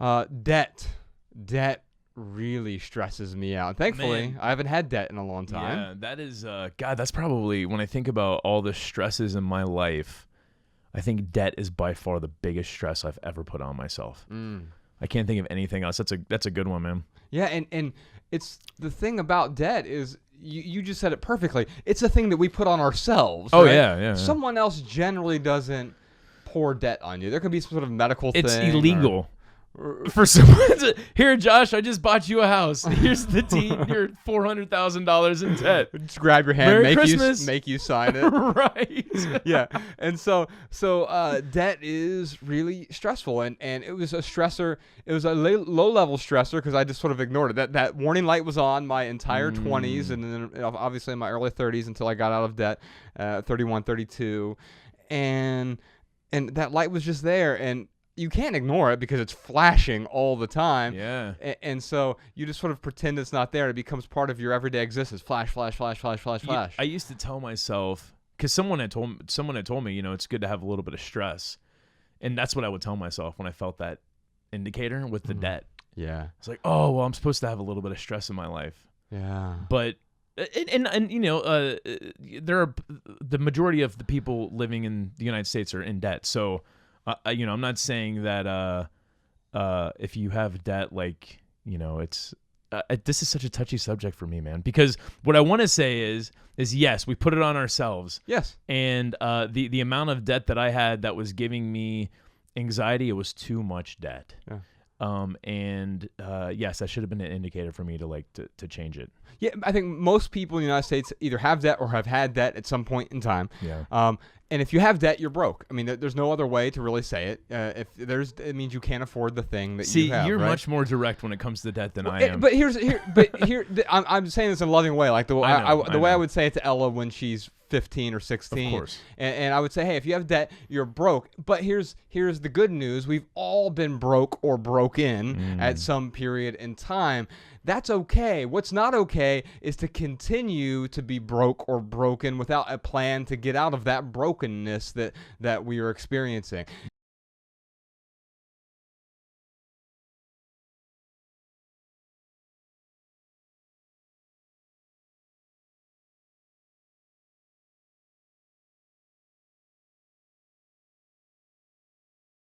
Debt really stresses me out. Thankfully, Man. I haven't had debt in a long time. Yeah, that is, God, that's probably, when I think about all the stresses in my life, I think debt is by far the biggest stress I've ever put on myself. I can't think of anything else. That's a good one, man. Yeah, and it's the thing about debt is you just said it perfectly. It's a thing that we put on ourselves. Oh, right? yeah. Someone else generally doesn't pour debt on you. There could be some sort of medical thing. It's illegal. For someone to, here, Josh, I just bought you a house. Here's the deed. You're $400,000 in debt. Just grab your hand, Merry Christmas. make you sign it. Right. Yeah, and so debt is really stressful, and it was a stressor. It was a low level stressor because I just sort of ignored it. That warning light was on my entire 20s, and then obviously in my early 30s until I got out of debt, 31, 32, and that light was just there, and you can't ignore it because it's flashing all the time. Yeah. And so you just sort of pretend it's not there. It becomes part of your everyday existence. Flash, flash, flash, flash, flash, flash. I used to tell myself, because someone had told me, it's good to have a little bit of stress, and that's what I would tell myself when I felt that indicator with the debt. Yeah. It's like, oh well, I'm supposed to have a little bit of stress in my life. Yeah. But there are the majority of the people living in the United States are in debt. So, I'm not saying that if you have debt, it's this is such a touchy subject for me, man. Because what I want to say is yes, we put it on ourselves. Yes. And the amount of debt that I had that was giving me anxiety, it was too much debt. Yeah. Yes, that should have been an indicator for me to change it. Yeah, I think most people in the United States either have debt or have had debt at some point in time. Yeah. And if you have debt, you're broke. I mean, there's no other way to really say it. It means you can't afford the thing that you have. See, you're right? much more direct when it comes to debt than I am. But I'm saying this in a loving way, like the way I would say it to Ella when she's 15 or 16. Of course. And I would say, hey, if you have debt, you're broke. But here's the good news: we've all been broke or broken at some period in time. That's okay. What's not okay is to continue to be broke or broken without a plan to get out of that brokenness that we are experiencing.